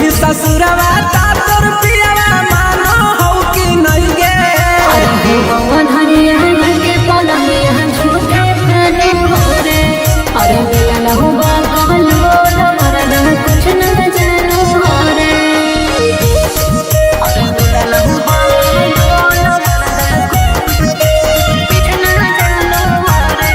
ही ससुरवा तातर पियावा मानो हो कि नहीं गे। अरे भगवान हरिया के पलंगिया झूठे फैले हो रे। अरे बेला लहू बागलो मरना कुछ न जानो हो रे। अरे बेला लहू बागलो मरना कुछ न जानो हो रे।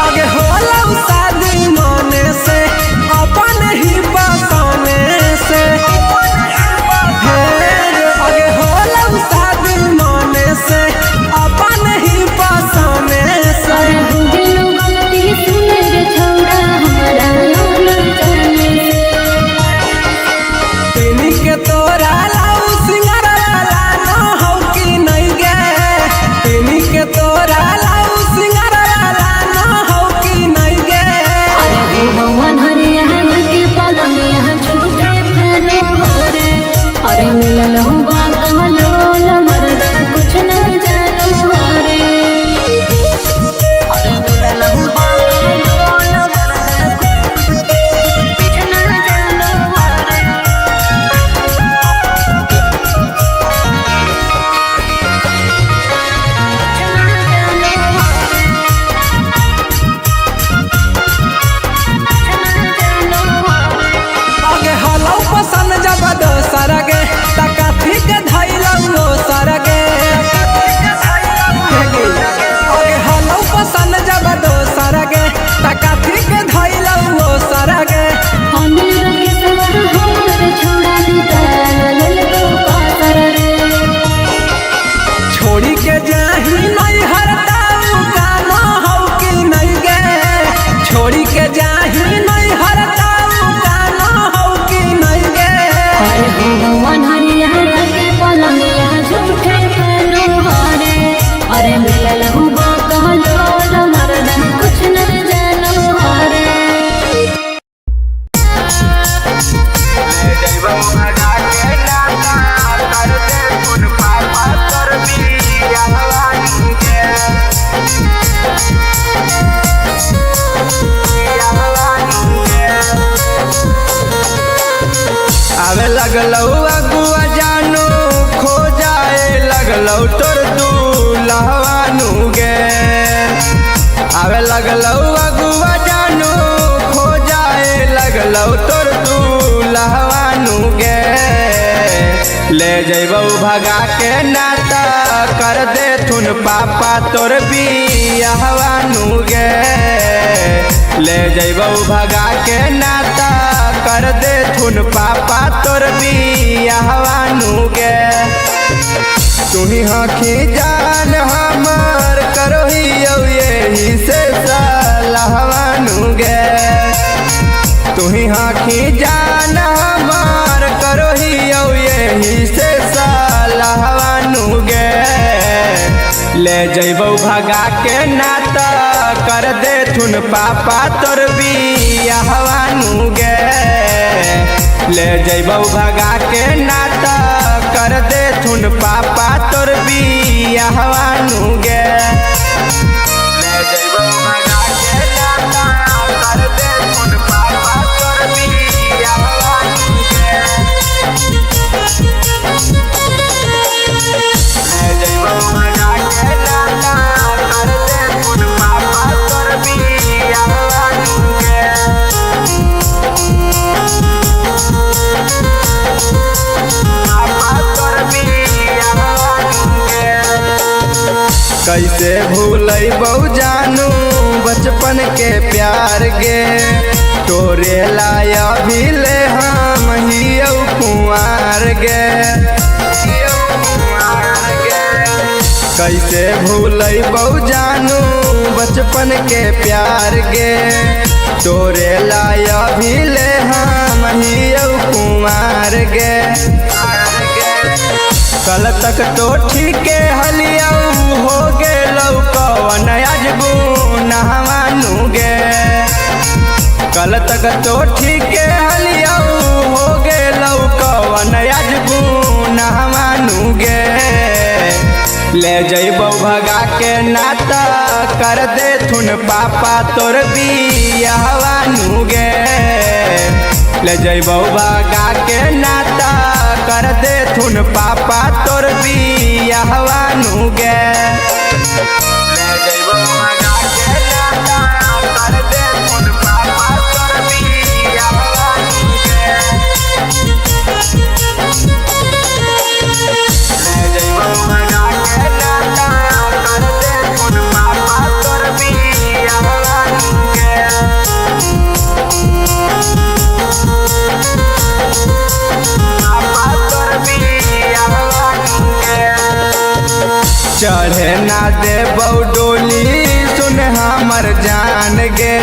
आगे होला शादी मने से अपन ही बसाने से। आगे होला शादी मने से अपन ही बसाने से। अरे बुझलो गलती सुने रे छोड़ा हमारा लोल जाने से। तेनी के तोरा लाऊ सिंगारवा न हो कि नहीं गे। तेनी के तोरा लाऊ सिंगारवा न हो कि नहीं गे। अरे भगवान हरिया के पलंगिया झूठे फैले हो रे। अरे मिलल हूँ बागलो मरना कुछ न जानो हो रे। अरे मिलल हूँ बागलो मरना कुछ न जानो हो रे। आगे हलौ पसंद जब दोसर गे तका ठीक धैलौ सर गे। आगे हलौ पसंद जब दोसर गे तका ठीक धैलौ सर गे। अनिल के सवर हमर छोड़ा निकाल ललको पातर रे। छोड़ी के जाही नहीं हरताऊ कानो हो कि नहीं गे। छोड़ी के जाही नहीं हरताऊ कानो हो कि नहीं गे। अरे भगवान हरिया के पलंगिया झूठे फैले हो रे। अरे मिलल हूँ बागलो मरना कुछ न जानो हो रे। आवे लगलौ अगुआ जानो खो जाए लगलौ तोर दूल्हवानु गे। आवे लगलौ अगुआ जानो खो जाए लगलौ तोर दूल्हवानु गे। ले जैबौ भगा के नाता कर दे थुन पापा तोर बियाहवानु गे। ले जैबौ भगा के नाता कर दे थुन पापा तोर बियाहवानु गे। तुही आँखी जान हमर करोही यही से सलाहवानु गे। तुही आँखी जान हमर करोही यही से सलाहवानु गे। ले जैबौ भगा के नाता कर दे थुन पापा तोर बियाहवानु गे। ले जैबौ भगा के नाता कर दे थुन पापा तोर बियाहवानु गे। ले जैबौ भगा के नाता कर दे थुन पापा तोर बियाहवानु गे। ले जैबौ भगा के नाता कर दे थुन पापा तोर बियाहवानु गे। कैसे भूलैबौ जानू बचपन के प्यार गे। तोरे लाया भी ले हम हियौ कुंवार गे। कैसे भूलैबौ जानू बचपन के प्यार गे। तोरे लाया भी ले हम हियौ कुंवार गे। कल तक तो ठीके हलियऊ हो गेलौ कवन अजबू नहवानु गे। कल तक तो ठीके हलियऊ हो गेलौ कवन अजबू ले जइबो भगा के नाता कर दे थुन पापा तोर बियाहवा नु गे। ले जइबो भगा के नाता कर दे थुन पापा तोर बियाहवा नु गे। ले जइबो भगा के नाता कर दे थुन पापा तोर बियाहवा नु गे। ले जइबो भगा के नाता कर दे थुन पापा तोर बियाहवा नु गे। चढ़े ना दे डोली सुन हमर जान गे।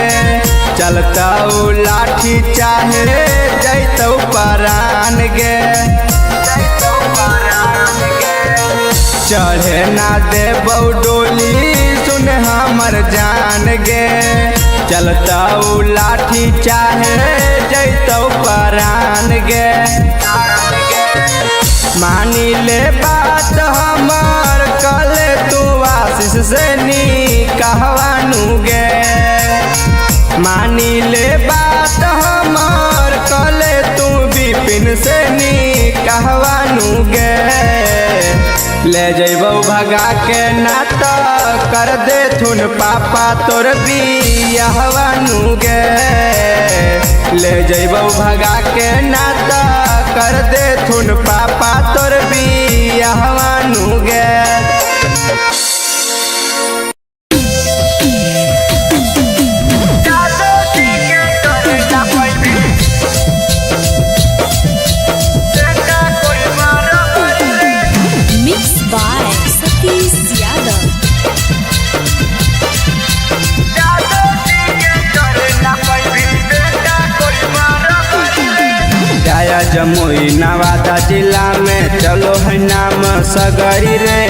चलता लाठी चाहे जैतौ परान गे। चढ़े ना दे डोली सुन हमर जान गे। चलता लाठी चाहे जैतौ परान गे। मानी ले बात हमर कले तू आशीष से नी कहवानू गे। मानी ले बात हमर कले तू विपिन से नी कहवानू गे। ले जइबो भगा के नाता कर दे थुन पापा तोर बियाहवा नु गे। ले जइबो भगा के नाता कर दे थुन पापा तोर बियाहवा नु गे। जमुई नवादा जिला में चलो है नाम सगरी रे।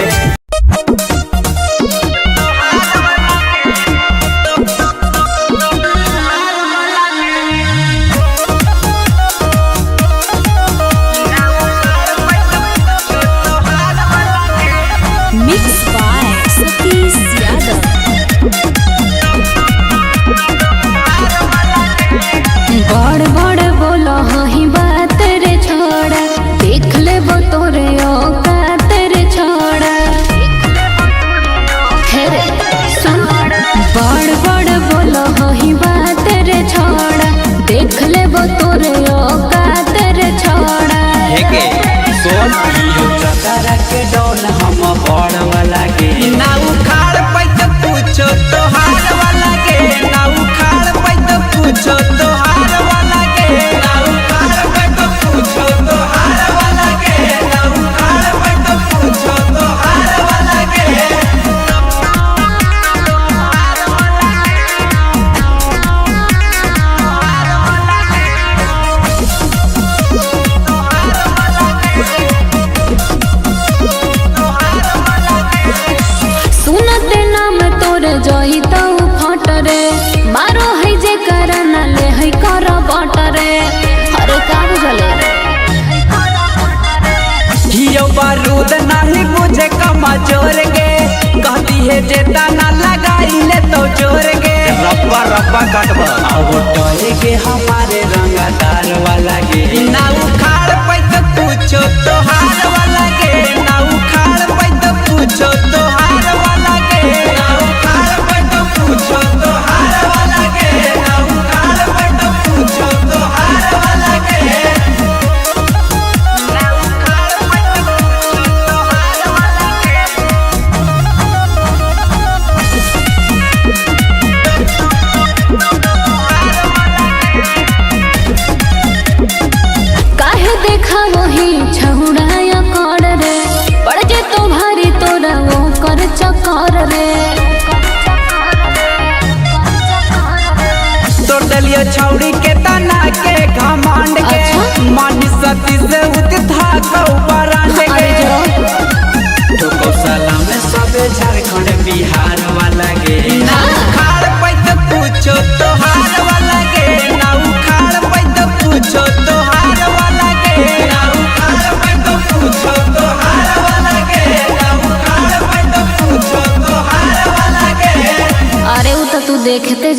बारूद नहीं बुझे कमजोर गे। कहती है जेता ना लगाई ले तो जोर गे। रब्बा रब्बा कटबा अब टोए के हमारे रंगदार वाला गे। ना उखाड़ पे तो पूछो तो हार वाला गे। ना उखाड़ पे तो पूछो तो हार वाला गे। ना उखाड़ पे तो पूछो तो हार वाला गे। ना उखाड़ पे तो पूछो तो हार वाला गे। काहे देखा वही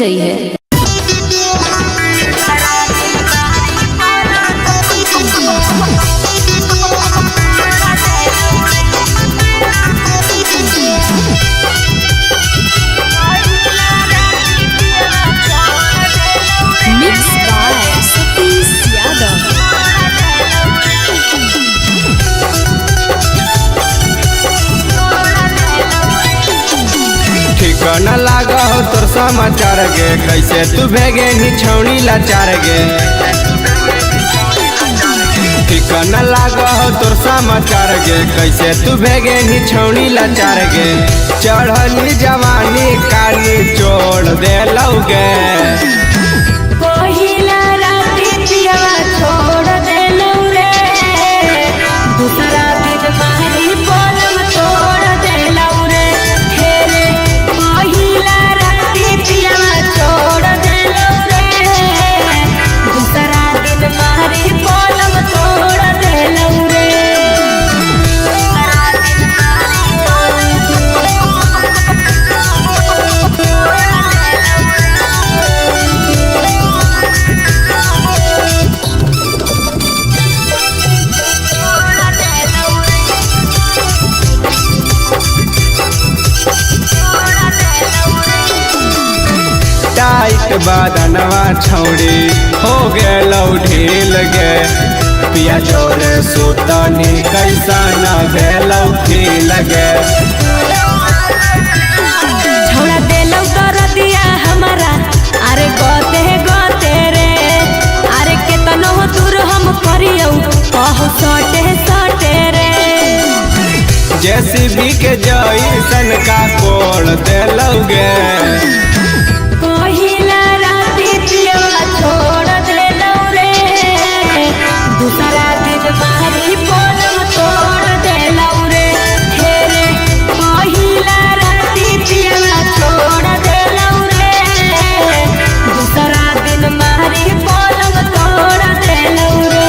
जाइए। Mixed by Satish Yadav. ठिकाना लागा हो तोर समाचार गे, कैसे तू भेगे नी छौनी लाचार गे। ठिकाना लागा हो तोर समाचार गे, कैसे तू भेगे नी छौनी लाचार गे। चढ़ली जवानी काली चोड़ दे लौगे, पहिला राती पियवा छोड़ देलौ रे, दूसरा दिन मारी पलंग तोड़ देलौ रे। हे रे पहिला राती पियवा छोड़ देलौ रे, दूसरा दिन मारी पलंग तोड़ देलौ रे। टाइट बादनवा छौड़ी हो गेलौ ढील गे। पिया जोरे सुतनी कैसा न भेलौ फील गे। छोड़ा देलौ दरदिया हमारा, अरे गोते गोते रे, अरे केतनो दूर हम करियौ कहो सटे सटे रे। जेसीबी के जैसन का कोड़ देलौ गे, पहिला राती पियवा छोड़ देलौ रे, दूसरा दिन मारी पलंग तोड़ देलौ रे। हे रे पहिला राती पियवा छोड़ देलौ रे, दूसरा दिन मारी पलंग तोड़ देलौ रे।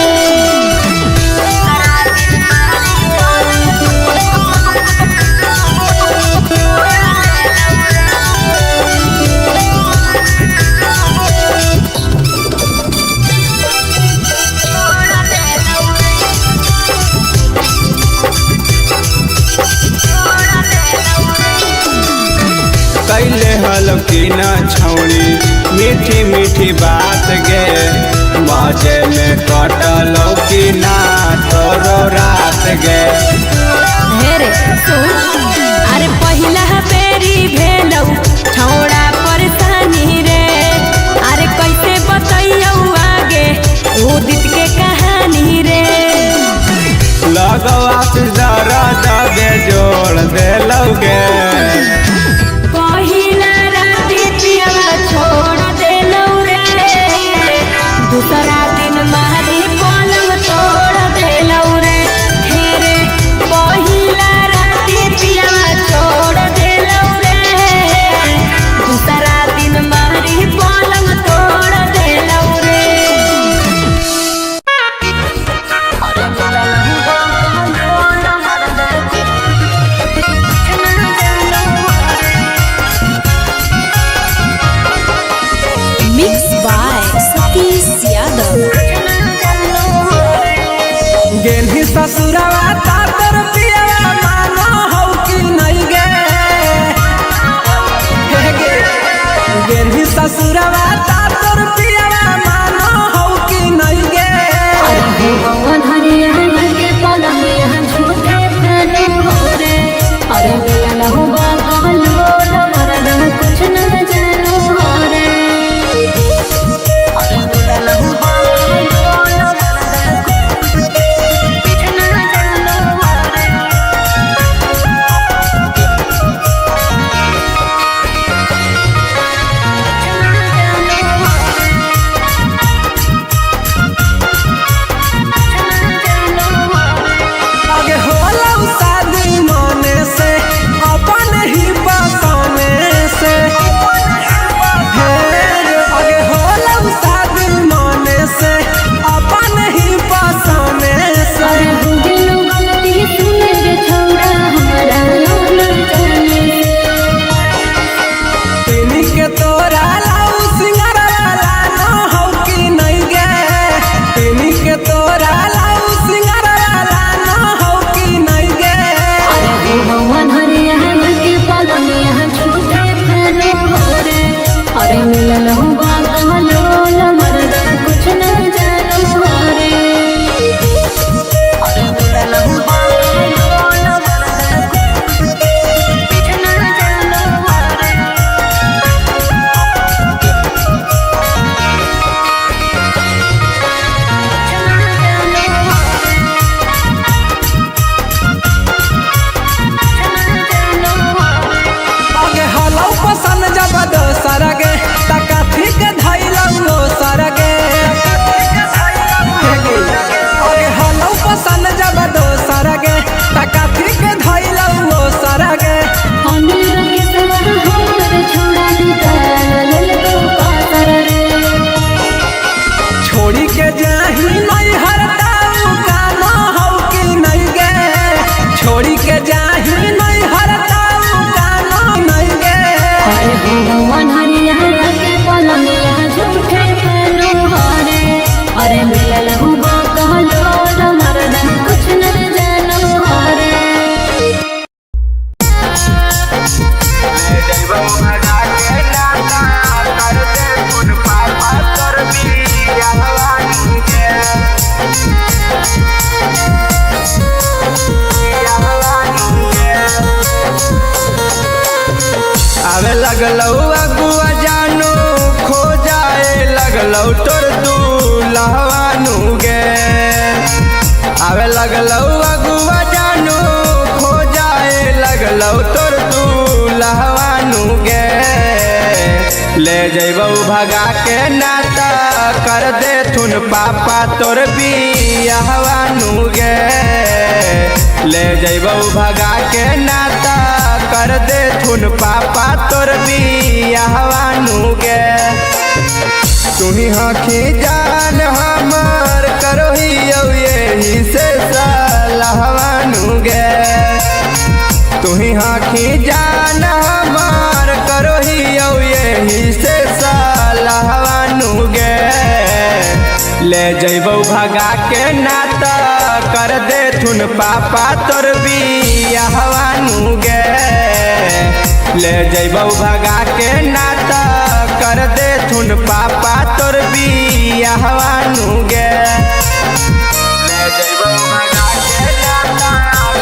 कैले हल की न छौड़ी मीठी मीठी बात गे। बाजे में कटलौ की ना तोरो रात गे। हे रे सुन, अरे पहिला बेरी भेलौ छौड़ा परेशानी रे, अरे कैसे बतैयौ आगे उदित के कहानी रे। लगवा से जरा दबे जोड़ देलौ गे, पहिला राती पियवा छोड़ देलौ रे, दूसरा दिन मारी पलंग तोड़ देलौ रे। हे रे पहिला राती पियवा छोड़ देलौ रे, दूसरा दिन मारी पलंग तोड़ देलौ रे। Mixed by Satish Yadav. गेली ससुरवा तातर पियवा मानो हौ कि नहीं गे। हे गे गेली ससुरवा तातर पियवा मानो हौ कि नहीं गे। भगवान हरिया के पलंग यहाँ झूठे फैले हो रे, अरे मिला लहू बागलो मरदा कुछ न जानो हो रे। अरे मिला लहू बागलो मरदा कुछ न जानो हो रे। लगलौ अगुआ जानू खो जाए लगलौ तोर दूल्हवानू गे आवे लगलौ अगुआ जानू खो जाए लगलौ तोर दूल्हवानू गे ले जइबौ भगा के नाता कर दे थुन पापा तोर बियाहवानू गे ले जइबौ भगा के नाता कर दे थुन पापा तोर बियाहवानू गे तुही हखी जान हमर करोही यही से सलाहवानू गे तुही हखी जान हमर करोही यही से सलाहवानू गे ले जइबौ भगा के नाता कर दे थुन पापा तोर बियाहवानू गे ले जइबौ भगा के नाता कर दे थुन पापा तोर बियाहवानू गे ले जइबौ भगा के नाता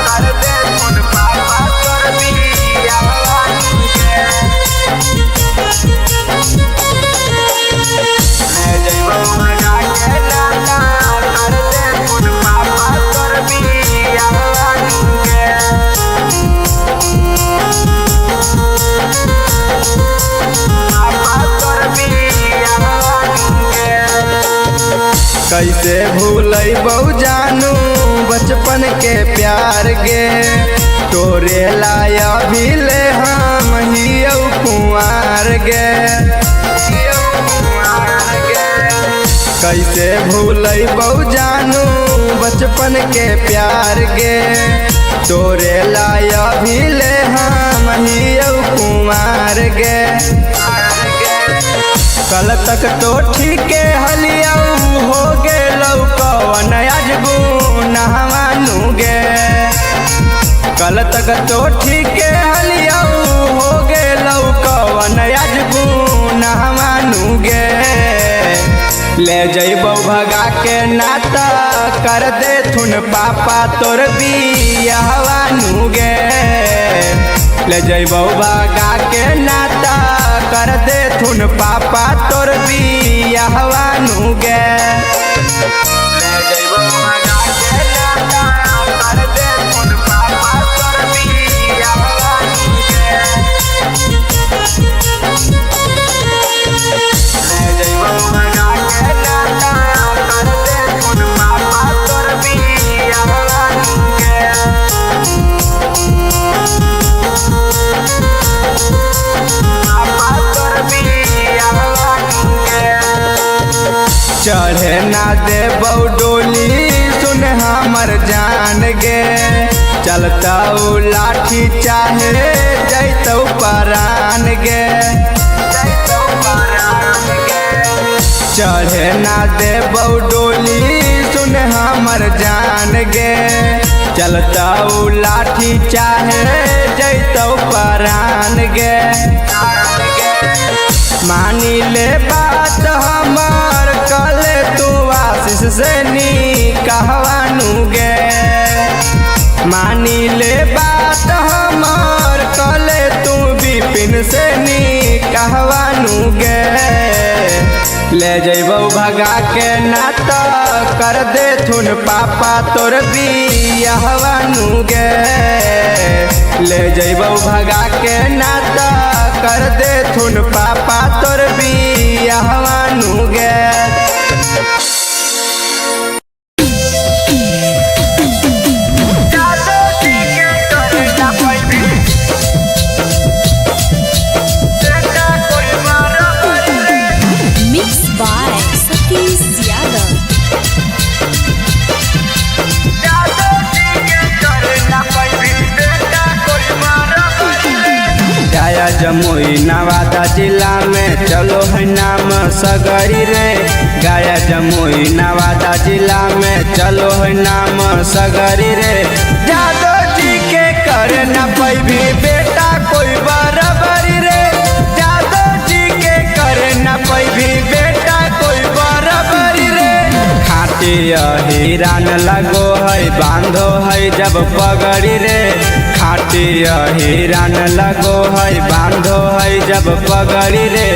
कर दे थुन पापा तोर बियाहवानू गे ले जइबौ भगा के नाता कर दे थुन पापा तोर बियाहवानू गे कैसे भूलैबौ जानू बचपन के प्यार गे तोरे लाया भी ले हम हियौ कुंवार गे कैसे भूलैबौ जानू बचपन के प्यार गे तोरे लाया भी ले हम हियौ कुंवार गे कल तक तो ठीके हलियौ हो गेलौ कवन अजबू नहवानू गे कल तक तो ठीके हलियौ हो गेलौ कवन अजबू नहवानू गे ले जइबौ भगा के नाता कर दे थुन पापा तोर बियाहवानू गे ले जइबौ भगा के नाता कर दे थुन पापा तोर बियाहवानू गे ले जइबौ भगा के नाता कर दे थुन पापा तोर बियाहवानू गे ले जइबौ भगा के नाता कर दे थुन पापा तोर बियाहवानू गे चढ़े ना देबौ डोली सुन हमर जान गे चलता लाठी चाहे जैतौ परान गे चढ़े ना देबौ डोली सुन हमर जान गे चलता लाठी चाहे जैतौ परान गे मानी ले बात हमर कले तू आशीष से निकहवानू गे मानी ले बात हमर कले तू विपिन से निकहवानू गे ले जइबौ भगा के नाता कर दे थुन पापा तोर बियाहवानू गे ले जइबौ भगा के नाता कर दे थुन पापा तोर बियाहवानू गे Mixed by Satish Yadav. गया जमुई नवादा जिला में चलो है नाम सगरी रे गया जमुई नवादा जिला में चलो है नाम सगरी रे जादो जी के करे न पैभी बेटा कोई बराबरी रे जादो जी के करे न पैभी बेटा कोई बराबरी रे खाती हिरान लगो है बांधो है जब पगड़ी रे खाटी हिरान लगो है बांधो है जब पगड़ी रे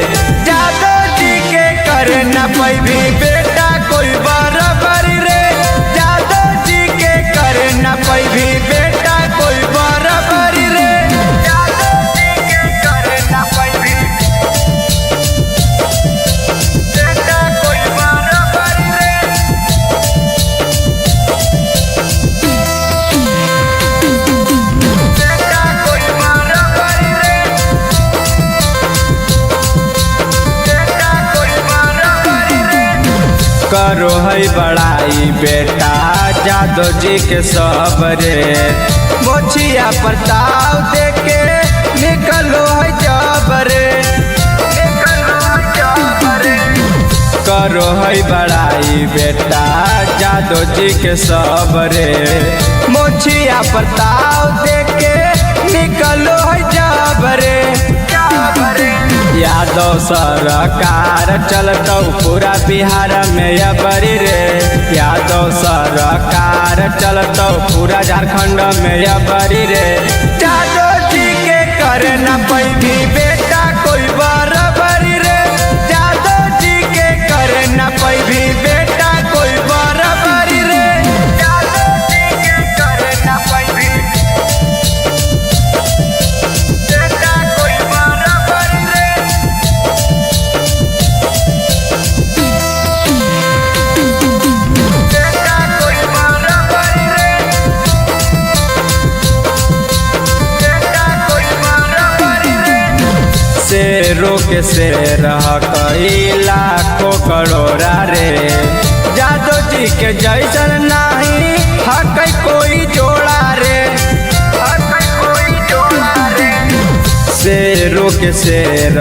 जादो जी के करे न पैभी बेटा कोई बराबरी रे जादो जी के करे न पैभी बेटा कोई बराबरी रे जादो जी के करे न पैभी बेटा कोई बराबरी रे करो है बड़ाई बेटा जादो जी के सब रे मोछिया प्रताप देके निकलो है जब रे करो है बड़ाई बेटा जादो जी के सब रे मोछिया प्रताप देके निकलो है जब रे यादव सरकार चलतौ पूरा बिहार में अबरी रे यादव सरकार चलतौ पूरा झारखंड में अबरी रे जादव जी के करे न पैभी बेटा कोई बराबरी रे जादव जी के करे न पैभी बेटा कोई बराबरी रे जादव जी के करे न पैभी बेटा कोई बराबरी रे शेरों के शेर कई लाखों करोड़ा रे जादो जी के जैसन नहीं हक कोई जोड़ा रे शेरों के शेर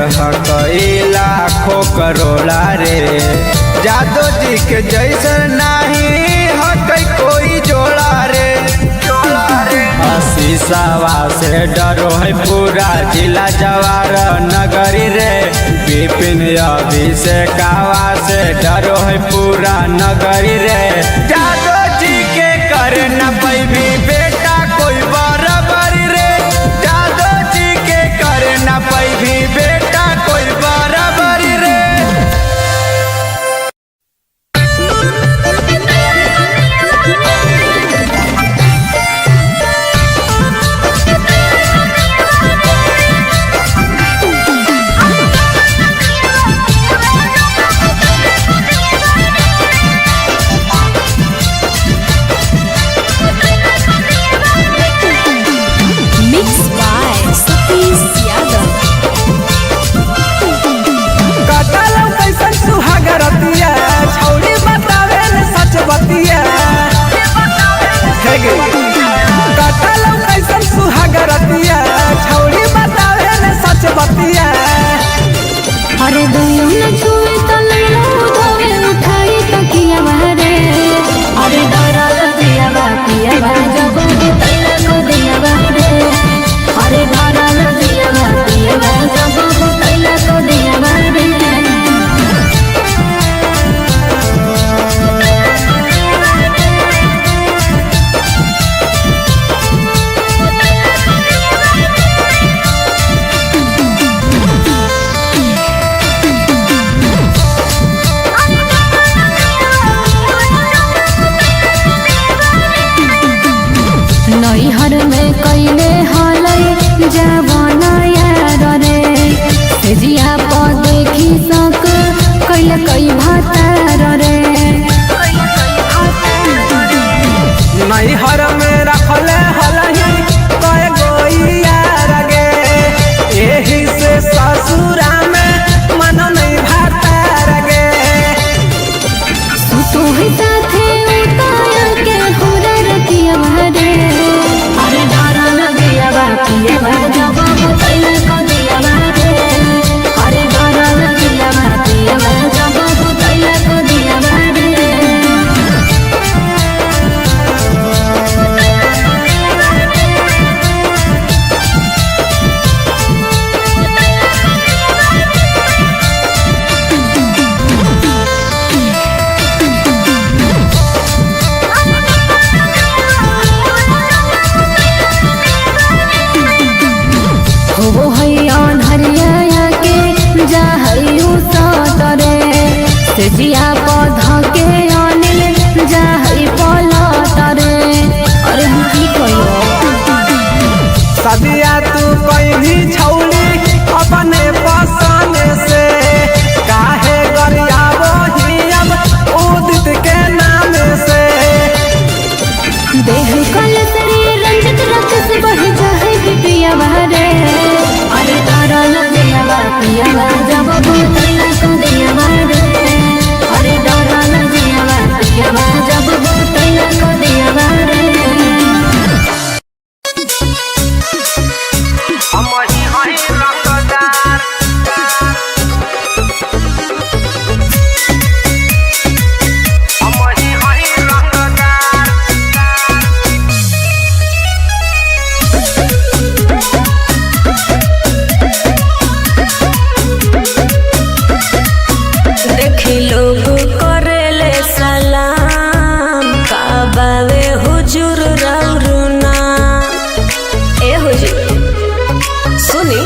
कई लाखों करोड़ा रे जादो जी के जैसन नहीं हक कोई जोड़ा रे शीशावा से डरो है पूरा जिला जवार नगरी रे विपिन अभिषेकावा से डरो है पूरा नगरी रे जादो जी के करे न पैभी बेटा कोई बराबरी रे जादो जी के करे न पैभी बेटा कोई बराबरी रे Mixed by Satish Yadav. कटल कैसन सुहागरतिया छौड़ी बतावे न सच बतिया हे गे कटल कैसन सुहागरतिया छौड़ी बतावे न सच बतिया अरे दुनिया न छुए तो लैला उठावे उठाई तो किया बहरे अरे डरा दिया बातिया बा जब तैला को दिया बहरे अरे डरा दिया बातिया बा जब तैला को दिया बहरे नैहर में कैले हलै जवाना यार रे जिया पर देखी सक कैले कई भातार रे नैहर में रखले हलही कय गोइया गे एही से ससुरा में मन नहीं भाता गे सुतो है साथे उतार के हुरा रतिया भरे अरे डरा लगिया बातिया बा जब तैला को दिया बहरे अरे डरा लगिया बातिया बा जब तैला जिया पौधा के अनिल जाई पलट रे। अरे हम की कहियो सदिया तू कहीं छौली अपने पसंद से काहे गरियाबो ही अब उदित के नाम से। देह कल तेरी रंजित रक्त से बढ़ जाए पिया बारे। अरे तारा लगिया पिया जब बोतल को दिया बारे। अरे तारा लगिया पिया जब बोतल को दिया बारे। देखी लोग करेले सलाम काबावे हुजूर राउरुना। ए हुजूर सुनी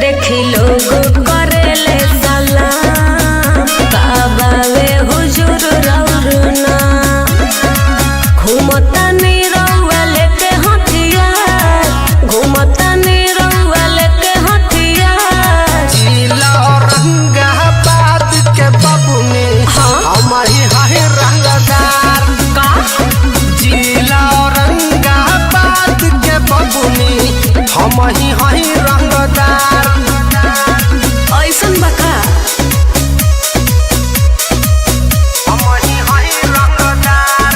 देखी लोग करेले सलाम काबावे हुजूर राउरुना। घूमता नीरौआ लेके हथियार घूमता नीरौआ लेके हथियार। जिला औरंगाबाद के बबुनी हमारी है रंगदार का जिला औरंगाबाद के बबुनी हमारी है रंगदार। ऐसन बका हमारी है रंगदार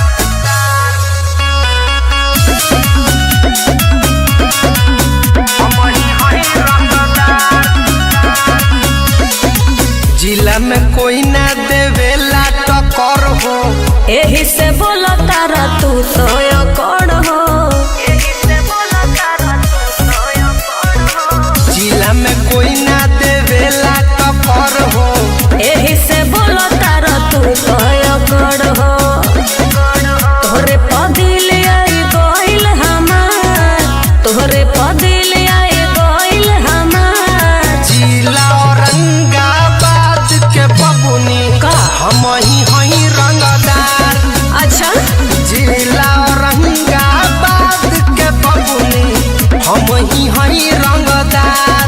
हमारी है रंगदार। जिला में कोई ना देवेला टक्कर हो एही से बोलो तारा तू तो कौन हो। जिला में कोई ना देवेला टक्कर हो एही से बोलो तारा तू तो कौन हो। तोहरे पदिल आई गोइल हमार तोहरे पदिल आई गोइल हमार। जिला औरंगाबाद के बबुनी का हम ही हई रंगदार। अच्छा जिला औरंगाबाद के बबुनी हम ही हई रंगदार।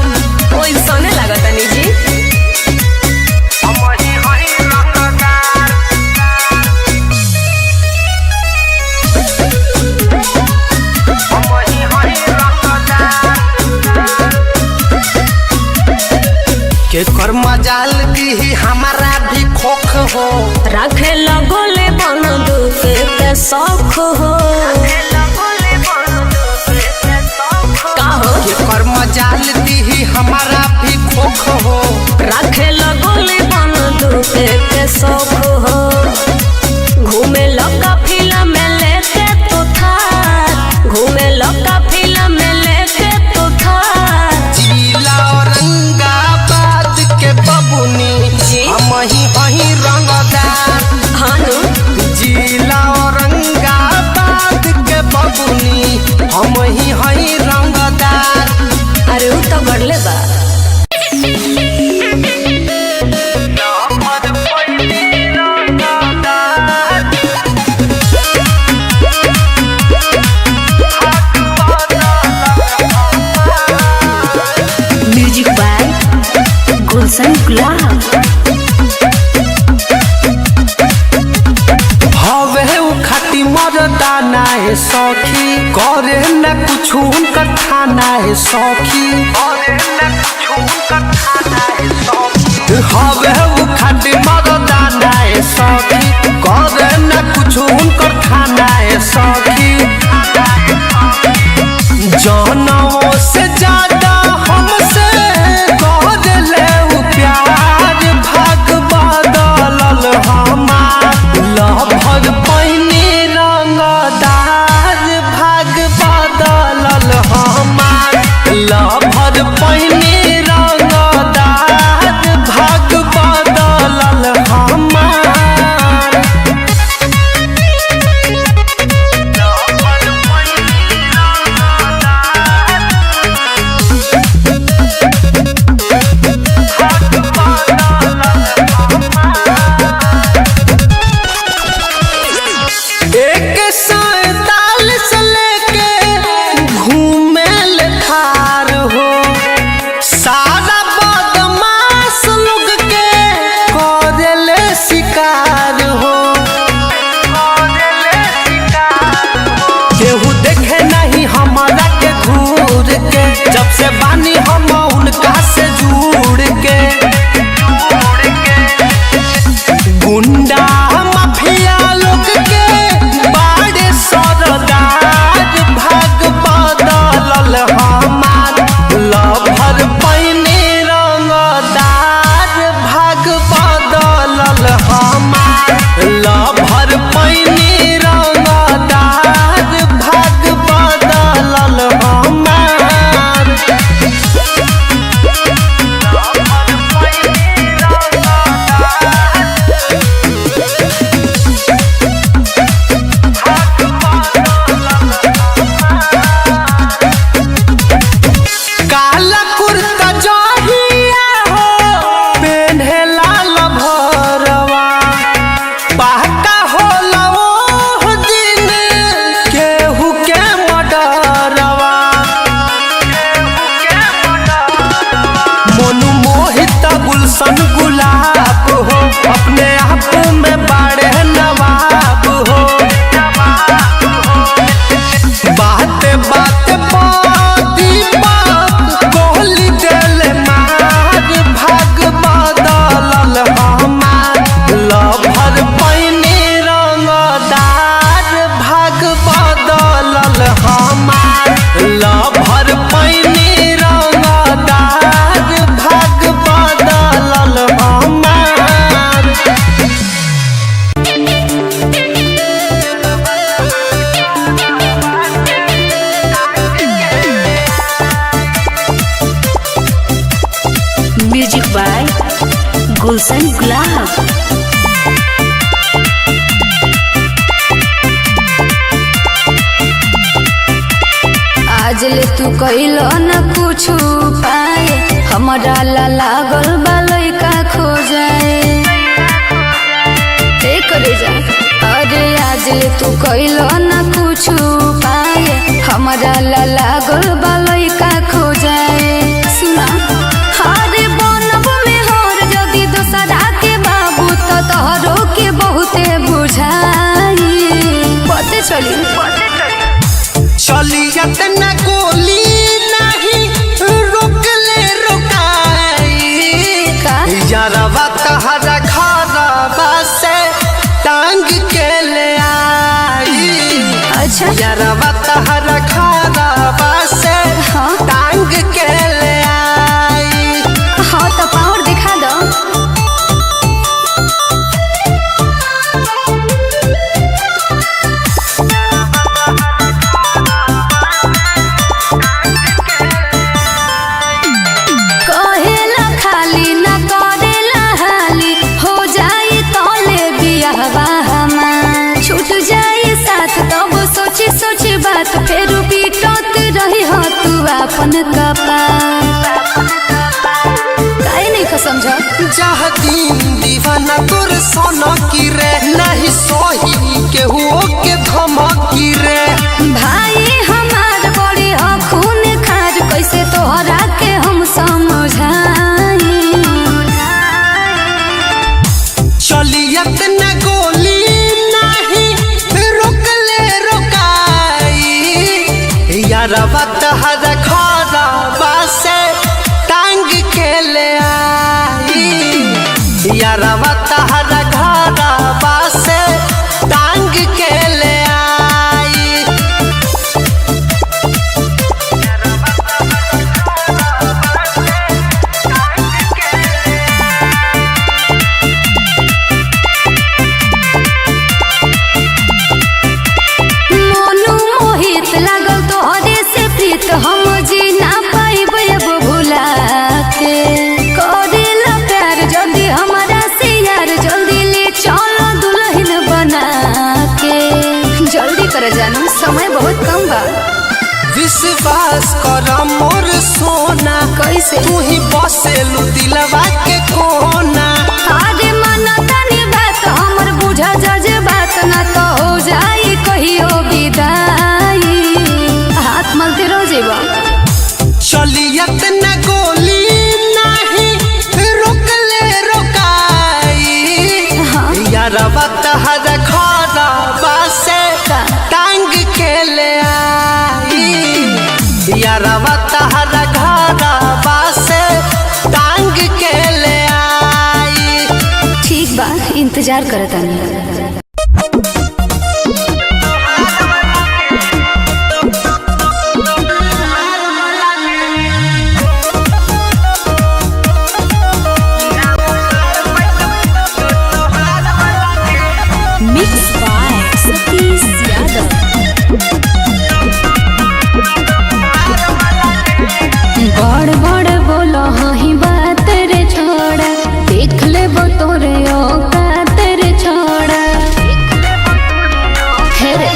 ओइसने लागता निजी हम ही हई रंगदार। हम ही हई रंगदार। के कर मजाल दी हमारा भी खोख हो रखे लगोले बंदूक के शौक हो। का हो के कर मजाल दी हमारा भी खोख हो रखे लगोले बंदूक के शौक हो। घूमे लगा फिल्म में लेके तो थार घूमे लगा फिल्म में लेके तो थार। जिला औरंगाबाद के बबुनी जी। हम ही हई रंगदार। हानु जिला औरंगाबाद के बबुनी हम ही हई रंगदार। अरे उ तो बढ़ले बा म्यूजिक बाय गुलशन गुलाब। हवे उ खाती मरदाना है सखी करे न कुछ उनकर थाना है सखी। हवे उ खाती मरदाना है सखी करे न कुछ उनकर थाना है सखी। जानवों से ज्यादा हमसे कर ले उ प्यार भाग बदलल हमार लभर पैनी रंगदार भाग बदलल हमार लभर पैनी रंगदार भाग बदलल हमार। गुलशन गुलाब। आज ले तू कइलो न कुछ पाए, हमरा ला लागल बा लइका खो जाए। करे जा अरे आज ले तू कइलो न कुछ पाए, हमरा ला लागल बा लइका खो जाए। सुना अरे बनब में होर जदी दोसरा के बाबू तो तोहरो के बहुते बुझाई। पते चली चलियत न गोली नहीं रोकले रोकाई, यारवा तहरा घरवा से टांग के ले आई। अच्छा यारवा तहरा घरवा से टांग के ले आई। हाँ तो पावर दिखा दो। कहेला खाली न करेला हाली, हो जाई तोले बियाहवा हमार। छूट जाई साथ तब सोची सोची बात, फेर पीटत रही हो तू अपन कपार। काहे नहीं का समझ जह दिन दीवाना तोर सोना की रे, नहीं सोही केहू के धमकी रे। भाई हमार बड़ी हो खून खार, कैसे तोहरा के हम समझाई। चलियत न गोली नहीं रोकले रोकाई, यारवा तहरा घरवा से टांग के ले आई। यारवा तहरा घरवा से टांग के ले आई। मोनू मोहित लागल तोहरे से प्रीत, हम जी ना पाइब अब भुला के। करेला प्यार जल्दी हमारा से यार, जल्दी ले चलो दुल्हन बना के। जल्दी कर जानू समय बहुत कम बा। विश्वास कर मोर सोना, कैसे तू ही बसेलू दिलवा के कोना। अरे मन तनी बात हमर बुझा जज बात, ना तो हो जाई कहियो विदाई। हाथ मलते रह जेबा। चलियत न गोली नहीं रोकले रोकाई, यारवा तहरा घरवा से टांग के ले आई। यारवा तहरा घरवा से टांग के ले आई। ठीक बा इंतजार करतानी। Mixed by Satish Yadav. बड़ बड़ बोलो ही बात रे छोड़ा, देख ले वो तोरे औकात रे छोड़ा। हे रे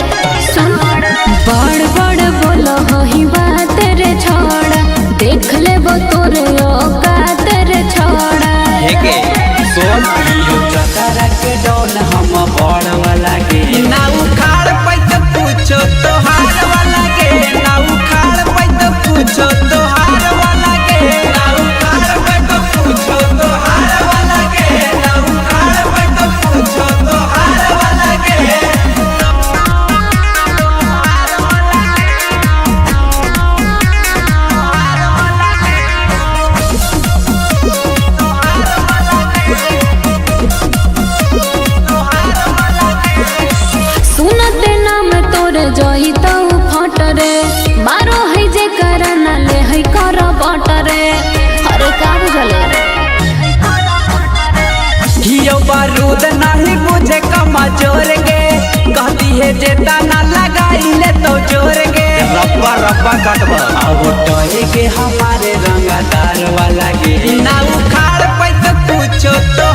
सुन, बड़ बड़ बोलो ही बात रे छोड़ा, देख ले वो तोरे औकात रे छोड़ा। हेगे सोन यो चतरा के डोन हम बड़ वाला के, ना उखाड़ पैत पूछो तोहार वाला के। ना उखाड़ पैत पूछो तोहार वाला के। ना उखाड़ पैत पूछो तोहार वाला के। ना उखाड़ पैत पूछो तोहार वाला के। सुनते नाम तोरे जोई तो फट रे, मारो है जे करना ले है कर बट रे। अरे का बुझले हियो बारूद नहीं बुझे कमजोर गे, कहती है जेता ना लगाई ले तो जोर गे। रब्बा रब्बा कटबा अब टोए के हमारे रंगदार वाला गे। ना उखाड़ पैत पूछो तो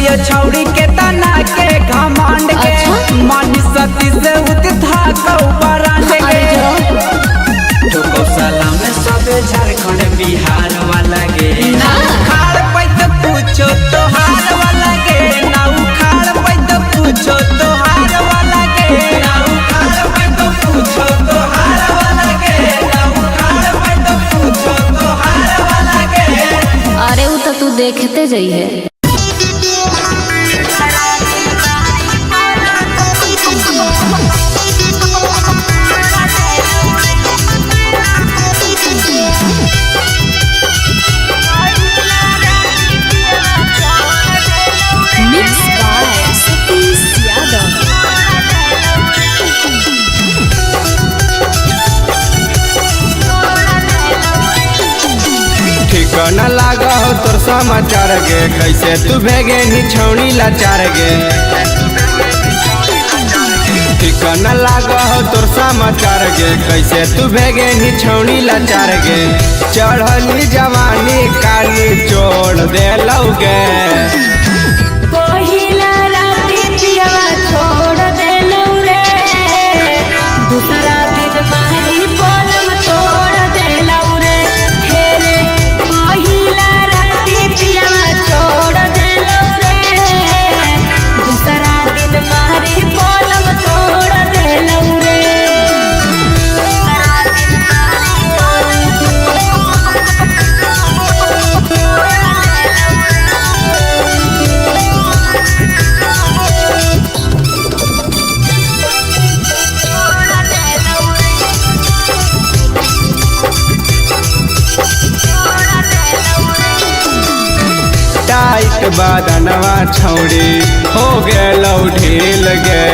ये छौड़ी के तना के घमंड के अच्छा? मानी सती से उठा ब्रांड के जो गौशाला में सब झारखंड बिहार वाला गे ना उखाड़ पैत पूछो तोहार वाला गे ना उखाड़ पैत पूछो तोहार वाला गे ना उखाड़ पैत पूछो तोहार वाला गे ना उखाड़ पैत पूछो तोहार वाला गे। अरे वो तो तू देखते जाइए। Mixed by Satish Yadav. ठिकाना लागा हो तोर समाचार गे कैसे तू भेगे निछौनी लाचार गे ठिकाना लागा हो तोर समाचार गे कैसे तू भेगे निछौनी लाचार गे चढ़ली जवानी काली छोड़ दे लौगे पहिला राती पियवा छोड़ देलौ रे दूसरा दिन मारी पलम तोड़ देलौ रे हे रे पहिला राती पियवा छोड़ देलौ रे दूसरा दिन मारी पलम तोड़ देलौ रे टाइट बादनवा छौड़ी हो गेलौ ढील गे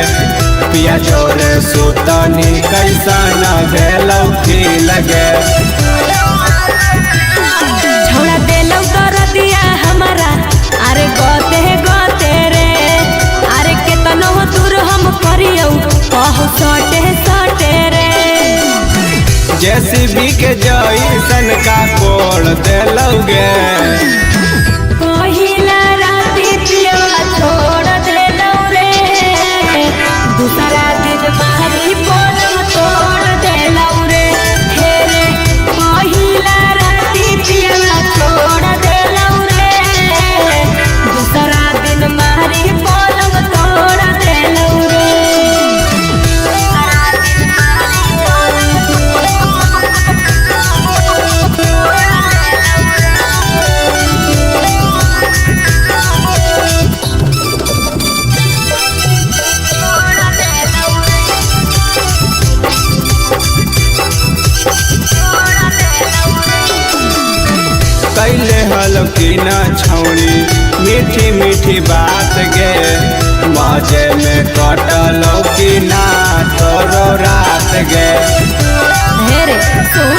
पिया जोरे सुतनी कैसा न भेलौ खिल गे छोड़ा देलौ कर दिया हमारा अरे गोते रे अरे केतनो दूर हम करियौ कहू सटे रे जेसीबी के जैसन का कोड़ देलौ गे पहिला राती पियवा छोड़ देलौ रे दूसरा दिन मारी पलम तोड़ देलौ रे हे रे पहिला राती पियवा छोड़ देलौ रे दूसरा दिन मारी पलम तोड़ देलौ रे कैले हल की न छौड़ी मीठी मीठी बात गे मजे में कटलौ की ना तोरो रात गे हे रे सुन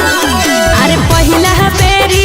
अरे पहिला बेरी